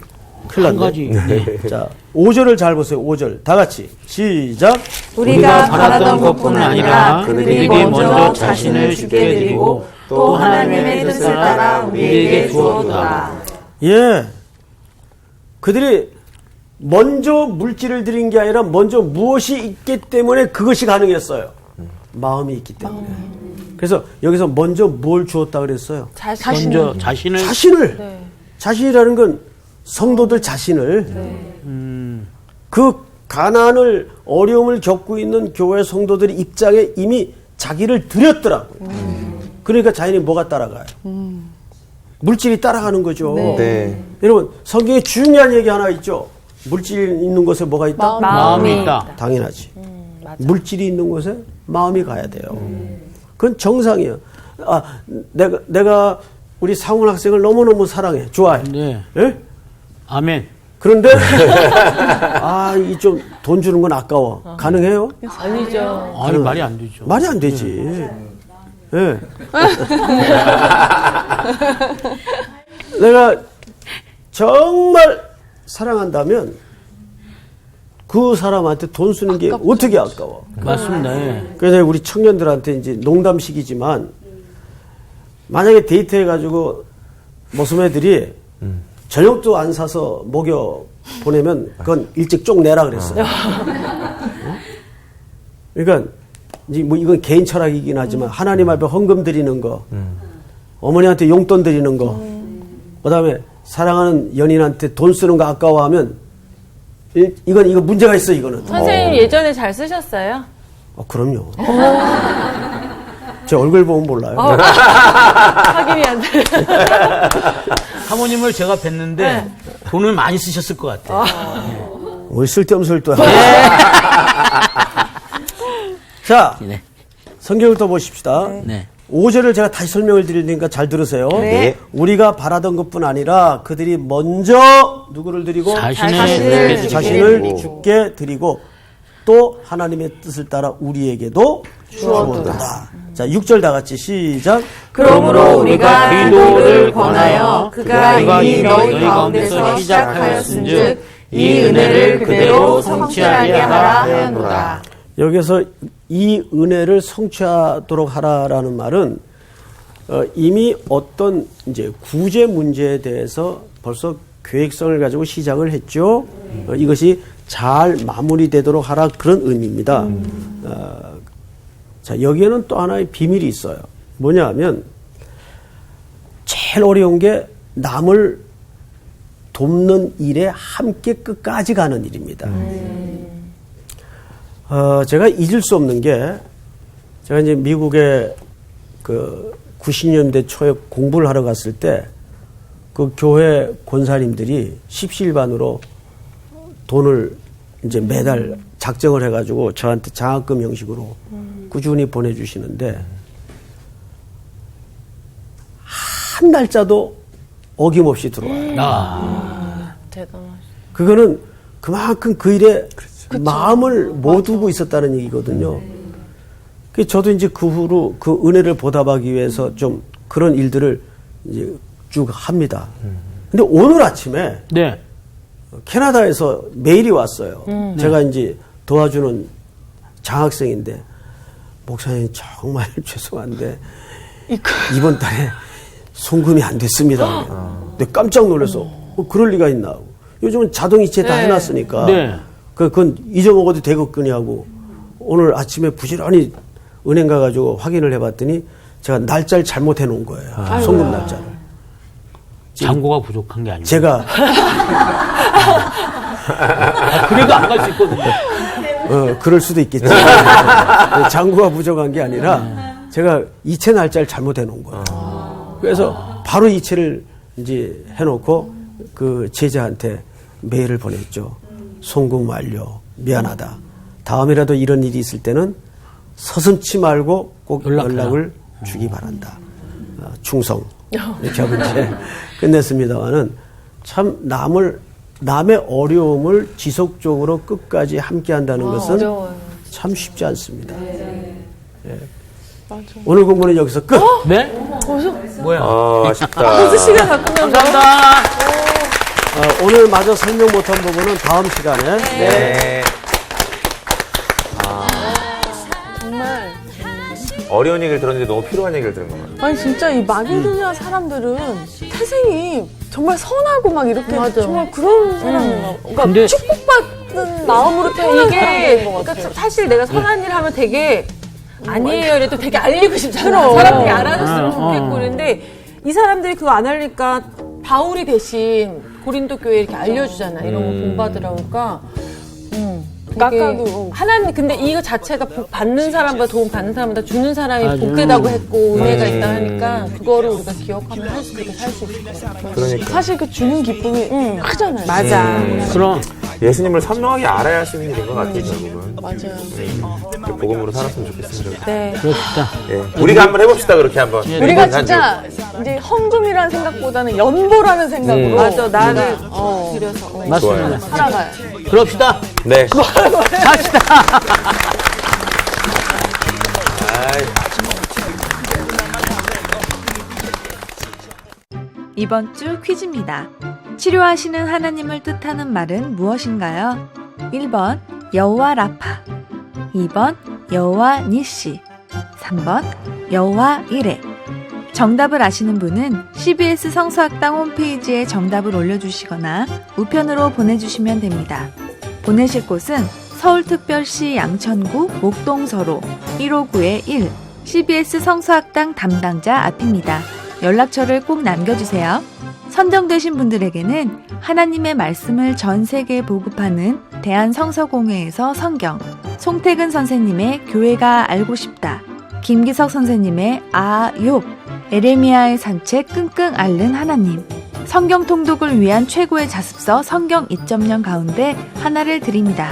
Speaker 1: 큰일
Speaker 2: 한
Speaker 1: 났네.
Speaker 2: 가지. 네.
Speaker 1: 자, 5절을 잘 보세요. 5절. 다 같이. 시작.
Speaker 6: 우리가 바라던 것뿐 아니라
Speaker 2: 그들이
Speaker 6: 그들이 먼저 자신을 주게 드리고 또 하나님의 뜻을 따라 우리에게 주었다.
Speaker 1: 예. 그들이 먼저 물질을 드린 게 아니라 먼저 무엇이 있기 때문에 그것이 가능했어요. 마음이 있기 때문에. 그래서 여기서 먼저 뭘 주었다 그랬어요?
Speaker 2: 먼저 자신을
Speaker 1: 자신을. 자신이라는 건 성도들 자신을. 그 가난을 어려움을 겪고 있는 교회 성도들의 입장에 이미 자기를 드렸더라고요. 그러니까 자연히 뭐가 따라가요? 물질이 따라가는 거죠.
Speaker 3: 네.
Speaker 1: 여러분 성경에 중요한 얘기 하나 있죠. 물질 있는 곳에 뭐가 있다?
Speaker 2: 마음이 있다.
Speaker 1: 당연하지. 물질이 있는 곳에 마음이 가야 돼요. 그건 정상이에요. 아, 내가 우리 상훈 학생을 너무너무 사랑해. 좋아해.
Speaker 2: 네.
Speaker 1: 예?
Speaker 2: 아멘.
Speaker 1: 그런데 이 좀 돈 주는 건 아까워. 가능해요?
Speaker 7: 아니죠.
Speaker 2: 아니, 말이 안 되죠.
Speaker 1: 말이 안 되지. 예. 내가 정말 사랑한다면 그 사람한테 돈 쓰는 게 어떻게 아까워.
Speaker 2: 맞습니다. 예.
Speaker 1: 그래서 우리 청년들한테 이제 농담식이지만 만약에 데이트해가지고 모소매들이 저녁도 안 사서 먹여 보내면 그건 일찍 쪽 내라 그랬어요. 그러니까 이제 뭐 이건 개인 철학이긴 하지만 하나님 앞에 헌금 드리는 거, 어머니한테 용돈 드리는 거, 그다음에 사랑하는 연인한테 돈 쓰는 거 아까워하면 이거 문제가 있어 이거는.
Speaker 7: 선생님 예전에 잘 쓰셨어요?
Speaker 1: 그럼요. 제 얼굴 보면 몰라요.
Speaker 7: 확인이 안 돼.
Speaker 2: 사모님을 제가 뵀는데 돈을 많이 쓰셨을 것 같아요.
Speaker 1: 왜 쓸데없는 소리를 또 하냐. 자,
Speaker 2: 네.
Speaker 1: 성경을 또 보십시다.
Speaker 2: 네.
Speaker 1: 5절을 제가 다시 설명을 드릴 테니까 잘 들으세요.
Speaker 3: 네.
Speaker 1: 우리가 바라던 것뿐 아니라 그들이 먼저 누구를 드리고 자신을 주께 드리고 또 하나님의 뜻을 따라 우리에게도 주어둔다. 자, 6절 다 같이 시작.
Speaker 7: 그러므로 우리가
Speaker 2: 기도를 권하여
Speaker 7: 그가
Speaker 2: 이미 너희 가운데서 시작하였은즉 이 은혜를 그대로 성취하게 하라 하였노라.
Speaker 1: 여기서 이 은혜를 성취하도록 하라라는 말은 이미 어떤 이제 구제 문제에 대해서 벌써 계획성을 가지고 시작을 했죠. 이것이 잘 마무리되도록 하라 그런 의미입니다. 자, 여기에는 또 하나의 비밀이 있어요. 뭐냐 하면 제일 어려운 게 남을 돕는 일에 함께 끝까지 가는 일입니다. 제가 잊을 수 없는 게 제가 이제 미국에 그 90년대 초에 공부를 하러 갔을 때 그 교회 권사님들이 십시일반으로 돈을 이제 매달 작정을 해가지고 저한테 장학금 형식으로 꾸준히 보내주시는데 한 날짜도 어김없이 들어와요.
Speaker 7: 대단하시다.
Speaker 1: 그거는 그만큼 그 일에 마음을 못 두고 있었다는 얘기거든요. 그래서 저도 이제 그 후로 그 은혜를 보답하기 위해서 좀 그런 일들을 이제 쭉 합니다. 근데 오늘 아침에
Speaker 2: 네.
Speaker 1: 캐나다에서 메일이 왔어요. 제가 이제 도와주는 장학생인데 목사님 정말 죄송한데 이번 달에 송금이 안 됐습니다. 근데 깜짝 놀라서 그럴 리가 있나 하고. 요즘은 자동이체 다 해놨으니까
Speaker 2: 네.
Speaker 1: 그건 잊어먹어도 되겠거니 하고 오늘 아침에 부지런히 은행 가가지고 확인을 해봤더니 제가 날짜를 잘못해 놓은 거예요. 송금 날짜를.
Speaker 2: 잔고가 부족한 게 아니고.
Speaker 1: 제가
Speaker 2: 그래도 안 갈 수 있거든요.
Speaker 1: 그럴 수도 있겠지. 잔고가 부족한 게 아니라 제가 이체 날짜를 잘못해 놓은 거예요. 그래서 바로 이체를 이제 해놓고 그 제자한테 메일을 보냈죠. 송금 완료. 미안하다. 다음이라도 이런 일이 있을 때는 서슴지 말고 꼭 연락을 주기 바란다. 충성. 이렇게 하고 이제 끝냈습니다만은 참 남의 어려움을 지속적으로 끝까지 함께 한다는 것은
Speaker 7: 어려워요.
Speaker 1: 참 쉽지 않습니다. 예. 오늘 공부는 여기서 끝!
Speaker 2: 네? 뭐야?
Speaker 3: 아쉽다.
Speaker 7: 시간 바꾸면
Speaker 2: 감사합니다.
Speaker 1: 오늘 마저 설명 못한 부분은 다음 시간에
Speaker 3: 네. 어려운 얘기를 들었는데 너무 필요한 얘기를 들은 것 같아요.
Speaker 4: 아니 진짜 이 마게도냐 사람들은 태생이 정말 선하고 막 이렇게 정말 그런 사람인가 봐. 그러니까
Speaker 2: 근데-
Speaker 4: 축복받는 마음으로 태어난 사람들인 것 같아요.
Speaker 7: 그러니까 사실 내가 선한 일 하면 되게 아니에요. 그래도 되게 알리고 싶잖아. 사람들이 알아줬으면 좋겠고 그런데 이 사람들이 그거 안 알리니까 바울이 대신 고린도 교회에 이렇게 알려주잖아. 이런 거 본받으라고. 그러니까
Speaker 4: 깎아도.
Speaker 7: 하나님 근데 이거 자체가 복 받는 사람보다 도움 받는 사람보다 주는 사람이
Speaker 2: 맞아.
Speaker 7: 복되다고 했고 은혜가 있다 하니까 그거를 우리가 기억하면 살 수 있을 것 같아요.
Speaker 3: 그러니까
Speaker 4: 사실 그 주는 기쁨이 크잖아요.
Speaker 7: 맞아.
Speaker 2: 그럼
Speaker 3: 예수님을 선명하게 알아야 할 수 있는 일인 것 같아요, 결국은.
Speaker 4: 맞아요.
Speaker 3: 복음으로 살았으면 좋겠습니다.
Speaker 7: 네.
Speaker 2: 그렇다.
Speaker 3: 예. 우리가 한번 해봅시다, 그렇게 한번.
Speaker 4: 우리가
Speaker 3: 이번
Speaker 4: 진짜 이제 헌금이라는 생각보다는 연보라는 생각으로
Speaker 7: 맞아. 나를 드려서.
Speaker 2: 맞습니다.
Speaker 3: 좋아요.
Speaker 4: 살아가요.
Speaker 2: 그럽시다.
Speaker 3: 네.
Speaker 8: 이번 주 퀴즈입니다. 치료하시는 하나님을 뜻하는 말은 무엇인가요? 1번 여호와 라파, 2번 여호와 니시, 3번 여호와 이레. 정답을 아시는 분은 CBS 성서학당 홈페이지에 정답을 올려주시거나 우편으로 보내주시면 됩니다. 보내실 곳은 서울특별시 양천구 목동서로 159-1 CBS 성서학당 담당자 앞입니다. 연락처를 꼭 남겨주세요. 선정되신 분들에게는 하나님의 말씀을 전 세계에 보급하는 대한성서공회에서 성경, 송태근 선생님의 교회가 알고 싶다, 김기석 선생님의 욥, 에레미야의 산책 끙끙 앓는 하나님, 성경 통독을 위한 최고의 자습서 성경 2.0 가운데 하나를 드립니다.